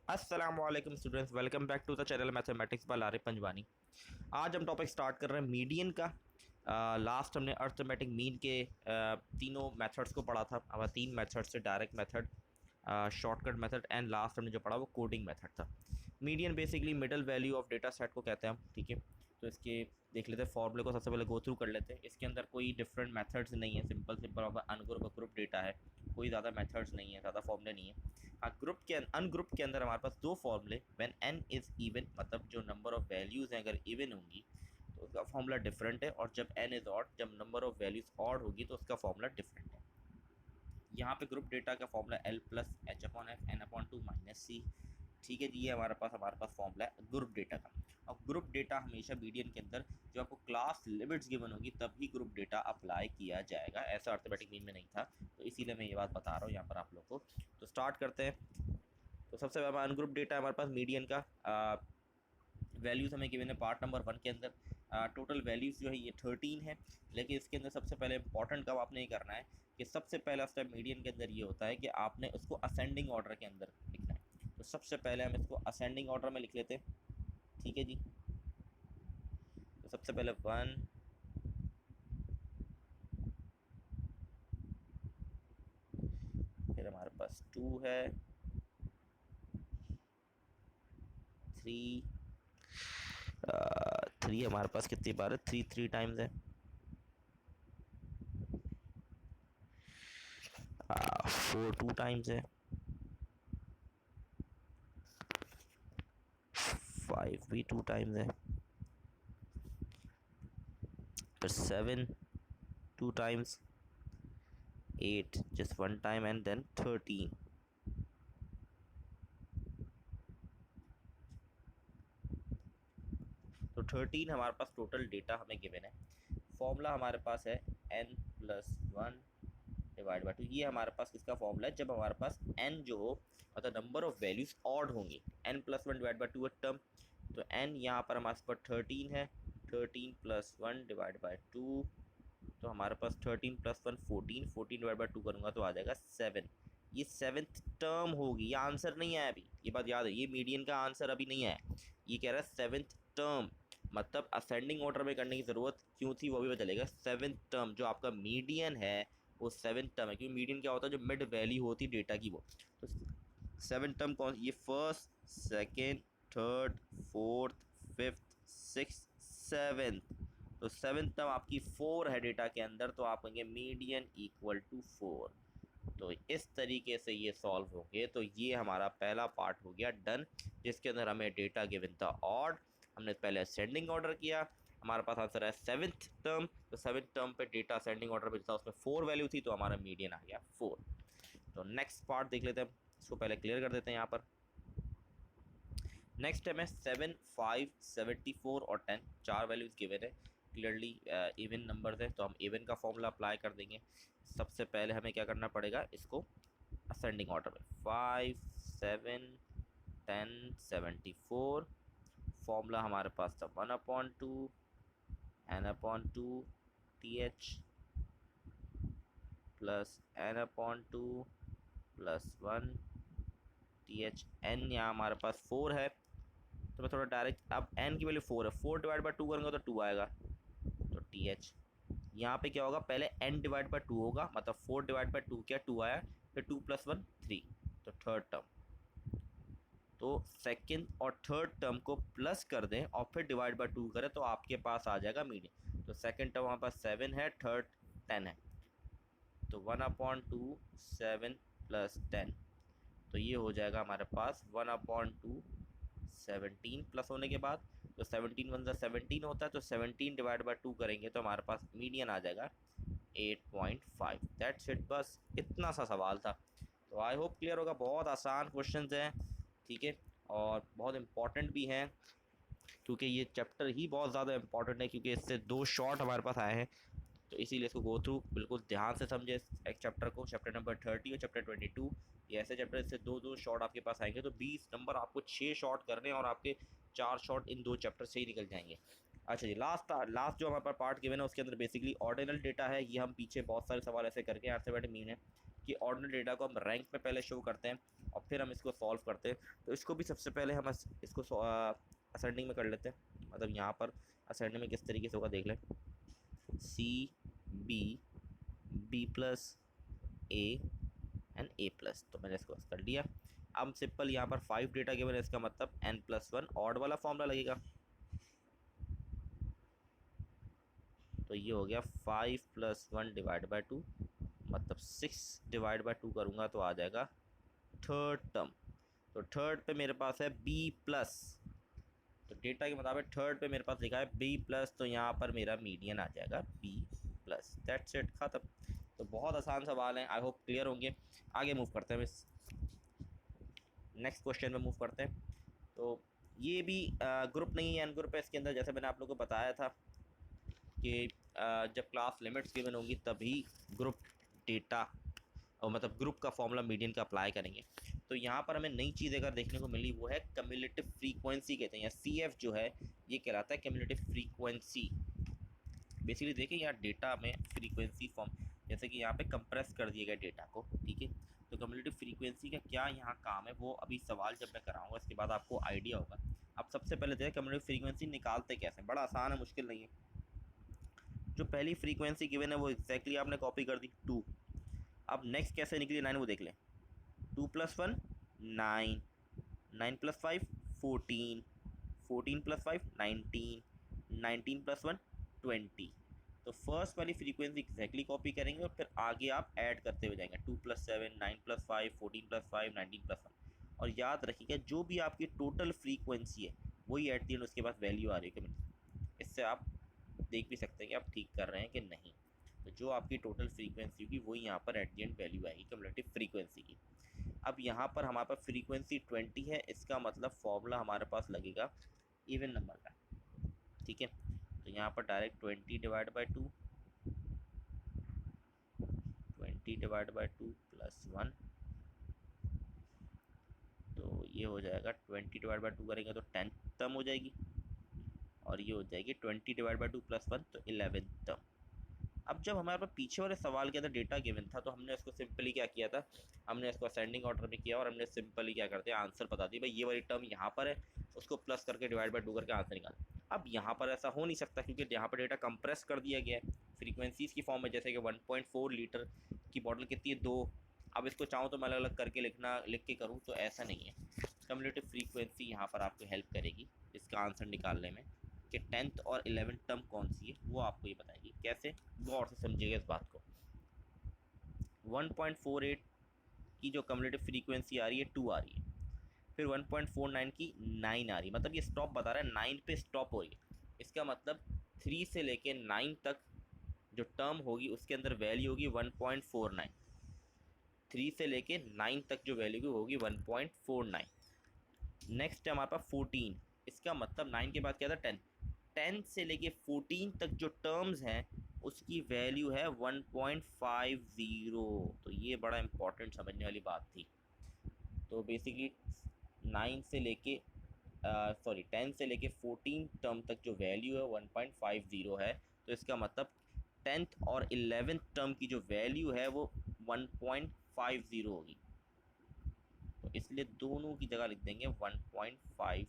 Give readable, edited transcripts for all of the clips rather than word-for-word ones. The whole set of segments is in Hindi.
अस्सलाम वालेकुम students, welcome back to the channel mathematics by Larib Panjwani. आज हम टॉपिक स्टार्ट कर रहे हैं मीडियन का। लास्ट हमने अर्थमेटिक मीन के तीनों मेथड्स को पढ़ा था। हमारा तीन मेथड्स से direct method, shortcut method and last हमने जो पढ़ा वो कोडिंग मेथड था। Median basically middle value of data set को कहते हैं हम, ठीक है। तो इसके देख लेते हैं फॉर्मूले को, सबसे पहले गो थ्रू कर लेते हैं। इसके अंदर कोई डिफरेंट मेथड्स नहीं है, simple simple ungroup group data है, कोई ज़्यादा मेथड्स नहीं है, ज़्यादा फॉर्मूले नहीं है। हाँ, ग्रुप के अनग्रुप के अंदर हमारे पास दो फॉर्मूले, व्हेन n इज़ इवन, मतलब जो नंबर ऑफ वैल्यूज़ हैं अगर इवन होंगी तो उसका फॉर्मूला डिफरेंट है, और जब n इज़ ऑड, जब नंबर ऑफ वैल्यूज़ ऑड होगी तो उसका फॉर्मूला डिफरेंट है। यहाँ पे ग्रुप डेटा का formula L plus H upon F N upon two minus C, ठीक है जी। ये हमारे पास फॉर्मूला है ग्रुप डेटा का। और ग्रुप डेटा हमेशा मीडियन के अंदर जो आपको क्लास लिमिट्स गिवन होगी तभी ग्रुप डेटा अप्लाई किया जाएगा, ऐसा अर्थमेटिक मीन में नहीं था, तो इसीलिए मैं ये बात बता रहा हूँ यहाँ पर आप लोग को। तो स्टार्ट करते हैं। तो सबसे पहले अनग्रुप डेटा हमारे पास मीडियन का वैल्यूज़ हमें गिवन है पार्ट नंबर 1 के अंदर। टोटल वैल्यूज़ जो है ये 13 है, लेकिन इसके अंदर सबसे पहले इंपॉर्टेंट काम आपने ये करना है कि सबसे पहला स्टेप मीडियन के अंदर ये होता है कि आपने उसको असेंडिंग ऑर्डर के अंदर लिखना है। तो सबसे पहले हम इसको असेंडिंग ऑर्डर में लिख लेते हैं, ठीक है जी। तो सबसे पहले 1, फिर हमारे पास 2 है, 3, 3 हमारे पास कितनी बार है, 3 टाइम्स है। 4 2 टाइम्स है। 5 भी 2 टाइम्स है। फिर 7 2 times, 8 just 1 time, and then 13। तो 13 हमारे पास टोटल डेटा हमें गिवन है। फॉर्मूला हमारे पास है n प्लस 1 डिवाइड बाई 2। ये हमारे पास किसका फॉर्मूला है, जब हमारे पास n जो हो मतलब नंबर ऑफ वैल्यूज ऑड होंगी, n plus 1 divide by 2 term. तो n यहाँ पर हमारे पास 13 है, 13 प्लस 1 डिवाइड बाई 2, तो हमारे पास 13 प्लस 1 14, 14 डिवाइड बाई 2 करूँगा तो आ जाएगा 7। ये 7th टर्म होगी, ये आंसर नहीं आया अभी, ये बात याद है, ये मीडियन का आंसर अभी नहीं आया। ये कह रहा है 7th टर्म, मतलब असेंडिंग ऑर्डर में करने की ज़रूरत क्यों थी वो भी पता चलेगा। 7th टर्म जो आपका मीडियन है वो 7th टर्म है, क्योंकि मीडियन क्या होता है, जो मिड वैल्यू होती है डेटा की वो। तो 7th टर्म कौन, ये first, second, third, fourth, fifth, six, seventh. तो 7th टर्म आपकी 4 है डेटा के अंदर, तो आप कहेंगे मीडियन इक्वल टू 4। तो इस तरीके से ये सॉल्व होंगे। तो ये हमारा पहला पार्ट हो गया डन, जिसके अंदर हमें डेटा गिवन था ऑड, हमने पहले असेंडिंग ऑर्डर किया, हमारे पास आंसर है 7th टर्म। तो 7th टर्म पे डेटा असेंडिंग ऑर्डर पे था, उसमें 4 वैल्यू थी, तो हमारा मीडियन आ गया 4। तो नेक्स्ट पार्ट देख लेते हैं, इसको पहले क्लियर कर देते हैं यहाँ पर। नेक्स्ट हमें 7 5 74 और 10 चार वैल्यूज़ गिवन है, क्लियरली इवन नंबर है, तो हम इवन का फॉर्मूला अप्लाई कर देंगे। सबसे पहले हमें क्या करना पड़ेगा, इसको असेंडिंग ऑर्डर में 5 7 10 74। फॉर्मूला हमारे पास था 1/2 n/2 th plus n/2 plus 1 th। n यहाँ हमारे पास 4 है, तो मैं थोड़ा डायरेक्ट, अब n की वैल्यू 4 है, 4 डिवाइड बाई 2 करूँगा तो 2 आएगा, तो th। यहाँ पे क्या होगा, पहले n डिवाइड बाई 2 होगा, मतलब 4 डिवाइड बाई 2 क्या 2 आया, फिर 2 प्लस 1 3, तो थर्ड टर्म। तो सेकंड और थर्ड टर्म को प्लस कर दें और फिर डिवाइड बाई 2 करें तो आपके पास आ जाएगा मीडियन। तो सेकंड टर्म हमारे पास 7 है, थर्ड 10 है, तो 1/2 7 प्लस 10, तो ये हो जाएगा हमारे पास 1/2 17 प्लस होने के बाद, तो 17 वन 17 होता है, तो 17 डिवाइड बाई 2 करेंगे तो हमारे पास मीडियन आ जाएगा 8.5। दैट्स इट, बस इतना सा सवाल था। तो आई होप क्लियर होगा, बहुत आसान क्वेश्चंस हैं, ठीक है, और बहुत इंपॉर्टेंट भी हैं, क्योंकि ये चैप्टर ही बहुत ज़्यादा इंपॉर्टेंट है, क्योंकि इससे 2 शॉर्ट हमारे पास आए हैं। तो इसीलिए इसको गो थ्रू बिल्कुल ध्यान से समझे एक चैप्टर को, चैप्टर नंबर 30 और चैप्टर 22। ये ऐसे चैप्टर, इससे 2 शॉर्ट आपके पास आएंगे, तो 20 नंबर आपको 6 शॉर्ट करने हैं और आपके 4 शॉर्ट इन 2 चैप्टर से ही निकल जाएंगे। अच्छा जी, लास्ट जो हमारे पास पार्ट गिवन है उसके अंदर बेसिकली ऑर्डिनल डेटा है, ये हम पीछे बहुत सारे सवाल ऐसे करके अर्थमेटिक मीन है, कि ऑर्डिनल डेटा को हम रैंक में पहले शो करते हैं और फिर हम इसको सॉल्व करते हैं। तो इसको भी सबसे पहले हम इसको असेंडिंग में कर लेते हैं। मतलब यहाँ पर असेंडिंग में किस तरीके से होगा देख लें, C B B plus A and A plus. तो मैंने इसको कर लिया। अब सिंपल यहाँ पर 5 डेटा गिवन है, इसका मतलब n+1 ऑड वाला फॉर्मूला लगेगा। तो ये हो गया 5 + 1 डिवाइड बाई 2, मतलब 6 डिवाइड बाई 2 करूँगा तो आ जाएगा थर्ड टर्म। तो थर्ड पे मेरे पास है b प्लस, तो डेटा के मुताबिक थर्ड पे मेरे पास लिखा है b प्लस, तो यहाँ पर मेरा मीडियन आ जाएगा b प्लस। दैट्स इट, खत्म। तो बहुत आसान सवाल है, आई होप क्लियर होंगे। आगे मूव करते हैं, इस नेक्स्ट क्वेश्चन में मूव करते हैं। तो ये भी ग्रुप नहीं है, एन ग्रुप है इसके अंदर। जैसे मैंने आप लोगों को बताया था कि जब क्लास लिमिट्स गिवन होंगी तभी ग्रुप डेटा और मतलब ग्रुप का फॉर्मूला मीडियन का अप्लाई करेंगे। तो यहाँ पर हमें नई चीज़ अगर देखने को मिली वो है कम्युलेटिव फ्रीक्वेंसी कहते हैं, या CF जो है ये कहलाता है कम्युलेटिव फ्रीक्वेंसी। बेसिकली देखिए यहाँ डेटा में फ्रीक्वेंसी फॉर्म, जैसे कि यहाँ पे कंप्रेस कर दिए गए डेटा को, ठीक है। तो कम्युलेटिव फ्रीक्वेंसी का क्या यहाँ काम है वो अभी सवाल जब मैं कराऊंगा इसके बाद आपको आइडिया होगा। अब सबसे पहले देखिए कम्युलेटिव फ्रीक्वेंसी निकालते कैसे, बड़ा आसान है, मुश्किल नहीं है। जो पहली फ्रीक्वेंसी गिवन है वो एग्जैक्टली आपने कॉपी कर दी 2। अब नेक्स्ट कैसे निकली 9 वो देख लें। 2 + 1 9, 9 + 5 14, 14 + 5 19, 19 + 1 20। तो फर्स्ट वाली फ्रीक्वेंसी एग्जैक्टली कॉपी करेंगे और फिर आगे आप ऐड करते हुए जाएंगे 2 + 7, 9 + 5, 14 + 5, 19 + 1। और याद रखिएगा जो भी आपकी टोटल फ्रीक्वेंसी है वही एट द एंड उसके बाद वैल्यू आ रही है कि इससे आप देख भी सकते हैं कि आप ठीक कर रहे हैं कि नहीं। तो जो आपकी टोटल फ्रीक्वेंसी होगी वही यहाँ पर एट द एंड वैल्यू आएगी कम्युलेटिव फ्रीक्वेंसी की। अब यहाँ पर हमारे पास फ्रीक्वेंसी 20 है, इसका मतलब फॉर्मूला हमारे पास लगेगा इवन नंबर का, ठीक है। तो यहाँ पर direct 20 divide by 2, 20 divide by 2 + 1, तो ये हो जाएगा 20 डिवाइड बाई 2 करेंगे तो 10 टर्म हो जाएगी, और ये हो जाएगी 20 डिवाइड बाई 2 + 1 तो 11 टर्म। अब जब हमारे पास पीछे वाले सवाल के अंदर डेटा गिवन था तो हमने इसको सिंपली क्या किया था, हमने इसको असेंडिंग ऑर्डर में किया और हमने सिंपली क्या करते हैं आंसर बता दी, भाई ये वाली टर्म यहाँ पर है, उसको प्लस करके डिवाइड बाई 2 करके आंसर निकाल। अब यहाँ पर ऐसा हो नहीं सकता क्योंकि यहाँ पर डेटा कंप्रेस कर दिया गया है फ्रीक्वेंसीज़ की फॉर्म में। जैसे कि 1.4 लीटर की बॉटल कितनी है 2। अब इसको चाहूँ तो मैं अलग अलग करके लिख के करूँ तो ऐसा नहीं है। कम्युलेटिव फ्रीक्वेंसी यहाँ पर आपको हेल्प करेगी इसका आंसर निकालने में कि 10th और 11th टर्म कौन सी है वो आपको ये बताएगी। कैसे, गौर से समझिएगा इस बात को। 1.48 की जो कम्युलेटिव फ्रीक्वेंसी आ रही है 2 आ रही है, फिर 1.49 की 9 आ रही है, मतलब ये स्टॉप बता रहा है 9 पे स्टॉप हो रही है। इसका मतलब 3 से लेके 9 तक जो टर्म होगी उसके अंदर वैल्यू होगी 1.49। 3 से लेके 9 तक जो वैल्यू होगी 1.49। नेक्स्ट है हमारे पास 14, इसका मतलब 9 के बाद क्या था 10। 10 से लेके 14 तक जो टर्म्स हैं उसकी वैल्यू है 1.50। तो ये बड़ा इंपॉर्टेंट समझने वाली बात थी। तो बेसिकली 9 से लेके 10 से लेके 14 टर्म तक जो वैल्यू है 1.50 है। तो इसका मतलब 10th और 11th टर्म की जो वैल्यू है वो 1.50 होगी। तो इसलिए दोनों की जगह लिख देंगे 1.50।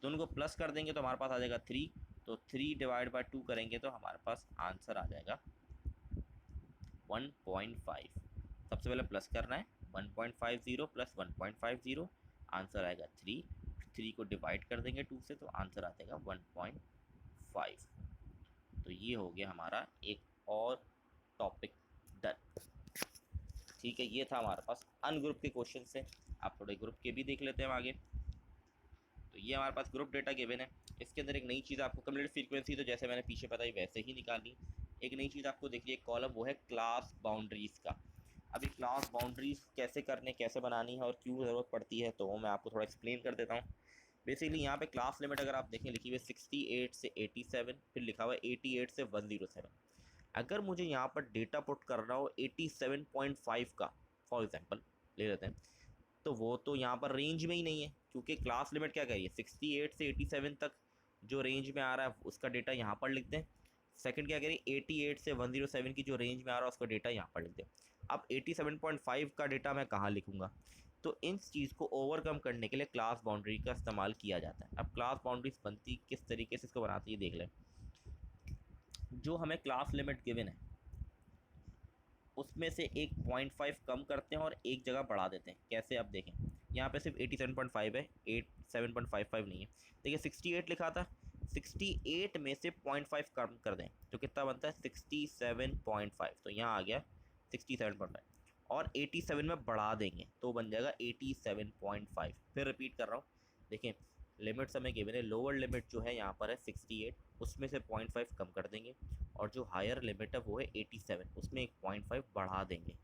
दोनों को प्लस कर देंगे तो हमारे पास आ जाएगा 3। तो 3 डिवाइड बाई 2 करेंगे तो हमारे पास आंसर आ जाएगा 1.5। सबसे पहले प्लस करना है 1.50 + 1.50, आंसर आएगा 3। 3 को डिवाइड कर देंगे 2 से तो आंसर आ जाएगा 1.5। तो ये हो गया हमारा एक और टॉपिक डन। ठीक है, ये था हमारे पास अनग्रुप के क्वेश्चन से। आप थोड़े ग्रुप के भी देख लेते हैं आगे। तो ये हमारे पास ग्रुप डेटा गिवन है। इसके अंदर एक नई चीज़ आपको कम्युलेटिव फ्रीक्वेंसी तो जैसे मैंने पीछे बताई वैसे ही निकालनी। एक नई चीज़ आपको दिख रही है कॉलम, वो है क्लास बाउंड्रीज़ का। अभी क्लास बाउंड्रीज़ कैसे करने, कैसे बनानी है और क्यों ज़रूरत पड़ती है तो वो मैं आपको थोड़ा एक्सप्लेन कर देता हूँ। बेसिकली यहाँ पे क्लास लिमिट अगर आप देखें लिखी हुई है 68 से 87, फिर लिखा हुआ है 88 से 107। अगर मुझे यहाँ पर डेटा पुट करना हो 87.5 का फॉर एग्जांपल ले लेते हैं, तो वो तो यहाँ पर रेंज में ही नहीं है क्योंकि क्लास लिमिट क्या कह रही है 68 से 87 तक जो रेंज में आ रहा है उसका डेटा यहाँ पर लिख दें। सेकंड क्या करें, 88 से 107 की जो रेंज में आ रहा है उसका डेटा यहाँ पर लिख दें। अब 87.5 का डेटा मैं कहाँ लिखूँगा, तो इन चीज़ को ओवरकम करने के लिए क्लास बाउंड्री का इस्तेमाल किया जाता है। अब क्लास बाउंड्रीज बनती किस तरीके से इसको बनाती है देख लें। जो हमें क्लास लिमिट गिवन है उसमें से एक 0.5 कम करते हैं और एक जगह बढ़ा देते हैं। कैसे, अब देखें यहाँ पे सिर्फ 87.5 है, 87.55 नहीं है। देखिए 68 लिखा था, 68 में से 0.5 कम कर दें तो कितना बनता है 67.5, तो यहाँ आ गया 67.5 और 87 में बढ़ा देंगे तो बन जाएगा 87.5। फिर रिपीट कर रहा हूँ, देखें लिमिट्स हमें गिवन है, लोअर लिमिट जो है यहाँ पर है 68, उसमें से 0.5 कम कर देंगे और जो हायर लिमिट है वो है 87, उसमें एक 0.5 बढ़ा देंगे।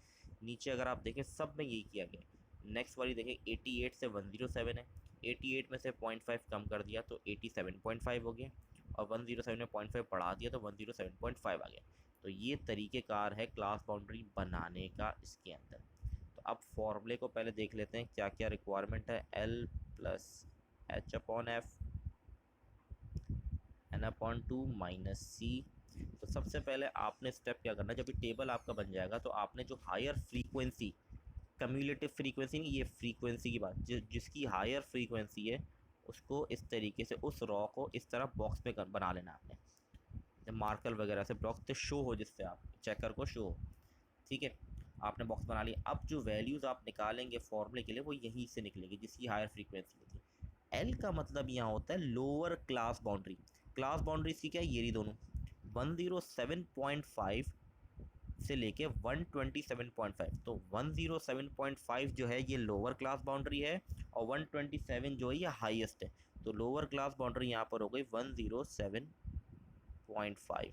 नीचे अगर आप देखें सब में यही किया गया। नेक्स्ट वाली देखें 88 से 107 है, 88 में से 0.5 कम कर दिया तो 87.5 हो गया और 107 में 0.5 बढ़ा दिया तो 107.5 आ गया। तो ये तरीक़ेकार है क्लास बाउंड्री बनाने का इसके अंदर। तो अब फॉर्मूले को पहले देख लेते हैं क्या क्या रिक्वायरमेंट है। L plus H upon F N upon 2 minus C. तो सबसे पहले आपने स्टेप क्या करना है, जब ये टेबल आपका बन जाएगा तो आपने जो हायर फ्रीक्वेंसी, कम्युलेटिव फ्रीक्वेंसी नहीं, ये फ्रीक्वेंसी की बात, जिसकी हायर फ्रीक्वेंसी है उसको इस तरीके से उस रॉ को इस तरह बॉक्स में बना लेना आपने, जब मार्कर वगैरह से ब्लॉक से शो हो, जिससे आप चेकर को शो हो। ठीक है, आपने बॉक्स बना लिया। अब जो वैल्यूज़ आप निकालेंगे फॉर्मूले के लिए वो यहीं से निकलेगी जिसकी हायर फ्रीक्वेंसी होती है। एल का मतलब यहाँ होता है lower class boundary. Class boundary की क्या है, ये रही दोनों, 107.5 से लेके 127.5। तो 107.5 जो है ये लोअर क्लास बाउंड्री है और 127 जो है ये हाईएस्ट है। तो लोअर क्लास बाउंड्री यहाँ पर हो गई 107.5।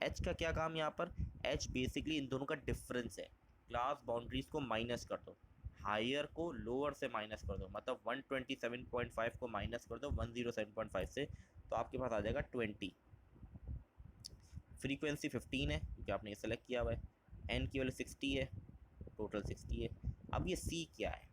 एच का क्या काम यहाँ पर, एच बेसिकली इन दोनों का डिफरेंस है। क्लास बाउंड्रीज को माइनस कर दो, हायर को लोअर से माइनस कर दो, मतलब 127.5 को माइनस कर दो 107.5 से, तो आपके पास आ जाएगा 20। फ्रीक्वेंसी 15 है क्योंकि आपने ये सेलेक्ट किया हुआ है। एन की वैल्यू 60 है, टोटल 60 है। अब ये सी क्या है,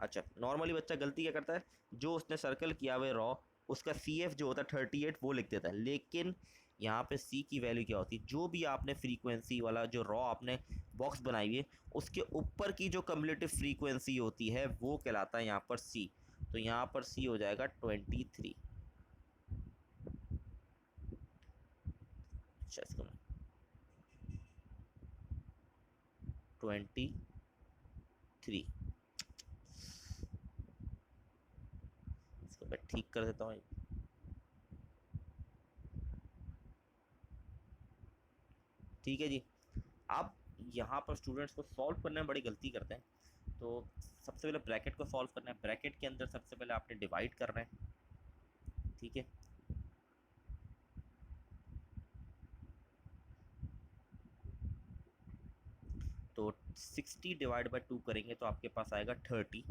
अच्छा नॉर्मली बच्चा गलती क्या करता है, जो उसने सर्कल किया हुआ है रॉ उसका सी एफ जो होता है 38 वो लिख देता है, लेकिन यहाँ पे सी की वैल्यू क्या होती है, जो भी आपने फ्रीक्वेंसी वाला जो रॉ आपने बॉक्स बनाई हुई है उसके ऊपर की जो कम्युलेटिव फ्रीक्वेंसी होती है वो कहलाता है यहाँ पर सी। तो यहाँ पर सी हो जाएगा 23। अच्छा इसको 23, इसको मैं ठीक कर देता हूँ। ठीक है जी। अब यहाँ पर स्टूडेंट्स को सॉल्व करने में बड़ी गलती करते हैं। तो सबसे पहले ब्रैकेट को सॉल्व करना है। ब्रैकेट के अंदर सबसे पहले आपने डिवाइड करना है, ठीक है। तो 60 डिवाइड बाई 2 करेंगे तो आपके पास आएगा 30।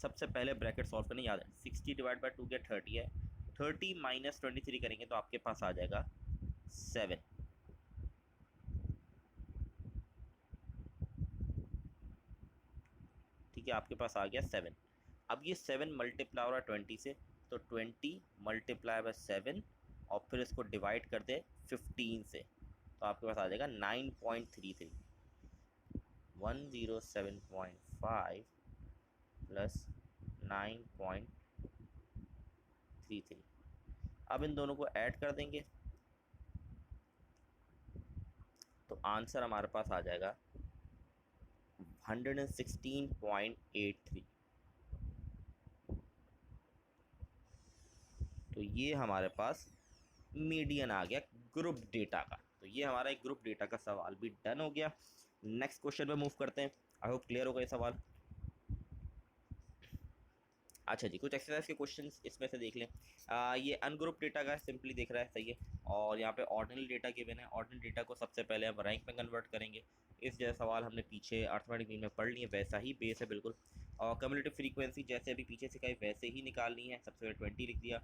सबसे पहले ब्रैकेट सॉल्व करने याद है, 60 डिवाइड बाई 2 क्या 30 है, 30 माइनस 23 करेंगे तो आपके पास आ जाएगा 7। ठीक है, आपके पास आ गया 7। अब ये 7 मल्टीप्लाई हो रहा है 20 से, तो 20 मल्टीप्लाई बाय 7 और फिर इसको डिवाइड कर दे 15 से, तो आपके पास आ जाएगा 9.33। 107.5 प्लस 9.33। अब इन दोनों को ऐड कर देंगे तो आंसर हमारे पास आ जाएगा 116.83। तो ये हमारे पास मीडियन आ गया ग्रुप डेटा का। तो ये हमारा एक ग्रुप डेटा का सवाल भी डन हो गया। नेक्स्ट क्वेश्चन पे मूव करते हैं। आई होप क्लियर होगा ये सवाल। अच्छा जी, कुछ एक्सरसाइज के क्वेश्चंस इसमें से देख लें। ये अनग्रुप डेटा का सिंपली देख रहा है, सही है। और यहाँ पे ऑर्डिनल डेटा गिवन है, ऑर्डिनल डेटा को सबसे पहले हम रैंक में कन्वर्ट करेंगे। इस जैसा सवाल हमने पीछे अर्थमेटिक मीन में पढ़ लिए, वैसा ही बेस है बिल्कुल। और कम्युलेटिव फ्रीक्वेंसी जैसे अभी पीछे से कहीं वैसे ही निकालनी है। सबसे पहले 20 लिख दिया,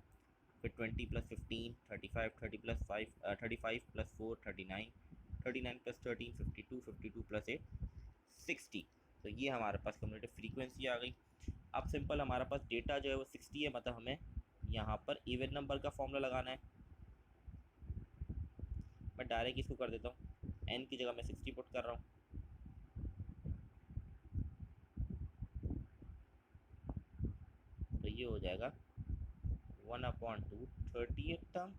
फिर 20 plus 15 35, 30 plus 5 35 plus 4 39, 39 plus 13 52, 52 plus 8 60। तो ये हमारे पास कम्युलेटिव फ्रीक्वेंसी आ गई। अब सिंपल हमारे पास डेटा जो है वो 60 है, मतलब हमें यहाँ पर इवन नंबर का फॉर्मूला लगाना है। मैं डायरेक्ट इसको कर देता हूँ, n की जगह मैं 60 पुट कर रहा हूँ। तो ये हो जाएगा 1/2 30th टर्म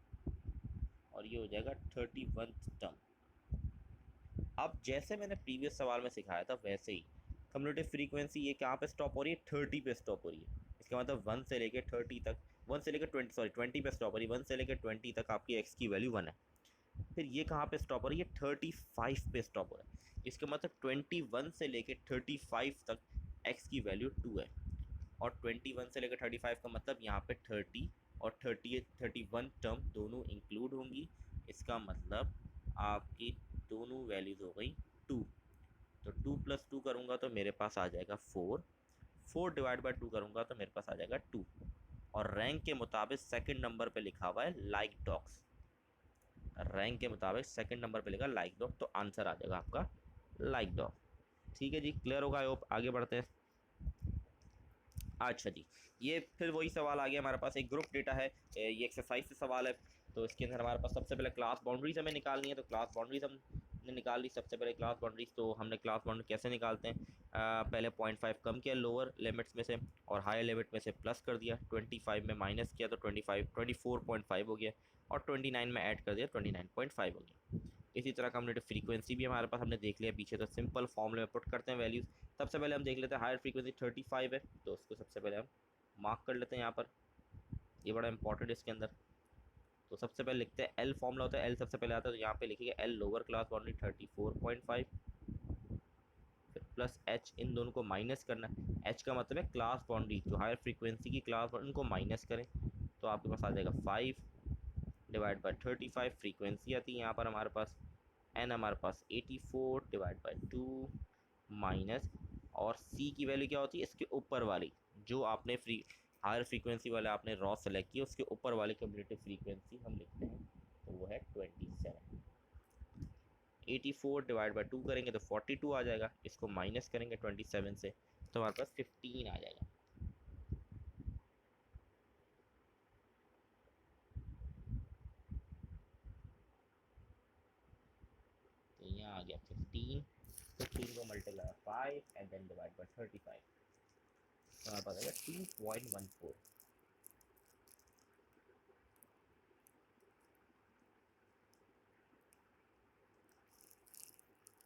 और ये हो जाएगा 31st टर्म। अब जैसे मैंने प्रीवियस सवाल में सिखाया था वैसे ही कम्युलेटिव फ्रीक्वेंसी ये कहाँ पे स्टॉप हो रही है, 30 पे स्टॉप हो रही है। इसका मतलब 1 से लेकर 30 तक, 1 से लेकर 20 पे स्टॉप हो रही है, 1 से लेकर 20 तक आपकी x की वैल्यू 1 है। फिर ये कहाँ पे स्टॉप हो रही है, 35 पे स्टॉप हो रहा है। इसका मतलब 21 से लेकर 35 तक x की वैल्यू 2 है, और 21 से लेकर 35 का मतलब यहाँ पे 30 और 31 टर्म दोनों इंक्लूड होंगी। इसका मतलब आपकी दोनों वैल्यूज़ हो गई 2। तो 2 + 2 करूँगा तो मेरे पास आ जाएगा 4, 4 डिवाइड बाई 2 करूँगा तो मेरे पास आ जाएगा 2। और रैंक के मुताबिक सेकंड नंबर पे लिखा हुआ है लाइक डॉग्स, रैंक के मुताबिक सेकंड नंबर पे लिखा लाइक डॉग, तो आंसर आ जाएगा आपका लाइक डॉग। ठीक है जी, क्लियर होगा? I hope. आगे बढ़ते हैं। अच्छा जी, ये फिर वही सवाल आ गया हमारे पास, एक ग्रुप डेटा है, ये एक्सरसाइज से सवाल है। तो इसके अंदर हमारे पास सबसे पहले क्लास बाउंड्रीज हमें निकालनी है। तो क्लास बाउंड्रीज हमने निकाल ली सबसे पहले क्लास बाउंड्रीज। तो हमने क्लास बाउंड्री कैसे निकालते हैं, पहले 0.5 कम किया लोअर लिमिट्स में से और हायर लिमिट में से प्लस कर दिया, 25 में माइनस किया तो 24.5 हो गया, और 29 में ऐड कर दिया 29.5 हो गया। इसी तरह कम्युलेटिव फ्रीक्वेंसी भी हमारे पास हमने देख लिया पीछे। तो सिंपल फॉर्मूले में पुट करते हैं वैल्यूज़। सबसे पहले हम देख लेते हैं हायर फ्रीक्वेंसी 35 है, तो उसको सबसे पहले हम मार्क कर लेते हैं यहाँ पर, ये बड़ा इंपॉर्टेंट है इसके अंदर। तो सबसे पहले लिखते हैं एल फॉर्मूला होता है, एल सबसे पहले आता है, तो यहाँ पे लिखिएगा एल लोअर क्लास बाउंड्री 34.5, फिर प्लस एच, इन दोनों को माइनस करना है। एच का मतलब है क्लास बाउंड्री, जो हायर फ्रीक्वेंसी की क्लास बाउंड्री उनको माइनस करें, तो आपके पास आ जाएगा 5 डिवाइड बाई 35, फ्रीक्वेंसी आती है यहाँ पर हमारे पास, एन हमारे पास 84 डिवाइड बाई 2 माइनस, और सी की वैल्यू क्या होती है, इसके ऊपर वाली जो आपने हायर फ्रीक्वेंसी वाले आपने रॉ सेलेक्ट किया उसके ऊपर वाली कम्युलेटिव फ्रीक्वेंसी हम लिखते हैं, तो वो है 27। 84 डिवाइड बाई 2 करेंगे तो 42 आ जाएगा, इसको माइनस करेंगे 27 से तो हमारे पास 15 आ जाएगा। तो यहाँ आ गया 15 को multiply 5 and then divide by 35, तो हमारे पास आएगा 2.14।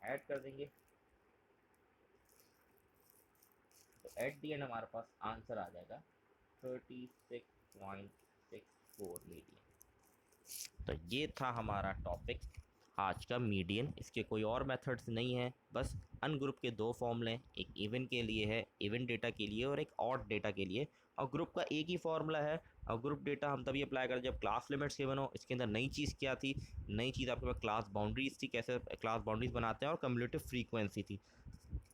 ऐड कर देंगे, तो एट दी एंड हमारे पास आंसर आ जाएगा 36.64 मीडियन। तो ये था हमारा टॉपिक आज का, मीडियन। इसके कोई और मेथड्स नहीं है, बस अनग्रुप के दो फॉर्मूले, एक इवन के लिए है, इवन डेटा के लिए, और एक ऑड डेटा के लिए, और ग्रुप का एक ही फॉर्मूला है। और ग्रुप डेटा हम तभी अप्लाई करें जब क्लास लिमिट्स के बनो। इसके अंदर नई चीज़ क्या थी, नई चीज़ आपके पास क्लास बाउंड्रीज थी, कैसे क्लास बाउंड्रीज बनाते हैं, और कम्युलेटिव फ्रीक्वेंसी थी।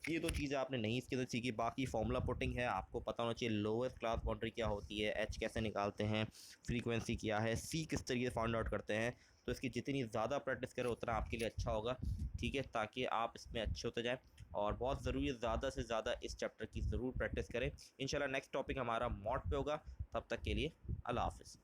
ये दो चीज़ें आपने नहीं इसके अंदर सीखी। बाकी फॉर्मूला पुटिंग है, आपको पता होना चाहिए लोएस्ट क्लास बाउंड्री क्या होती है, एच कैसे निकालते हैं, फ्रीक्वेंसी क्या है, सी किस तरीके से फाइंड आउट करते हैं। तो इसकी जितनी ज़्यादा प्रैक्टिस करें उतना आपके लिए अच्छा होगा, ठीक है, ताकि आप इसमें अच्छे होते जाएँ। और बहुत ज़रूरी है ज़्यादा से ज़्यादा इस चैप्टर की ज़रूर प्रैक्टिस करें। इंशाल्लाह नेक्स्ट टॉपिक हमारा मॉड पे होगा। तब तक के लिए अल्लाह हाफ़िज़।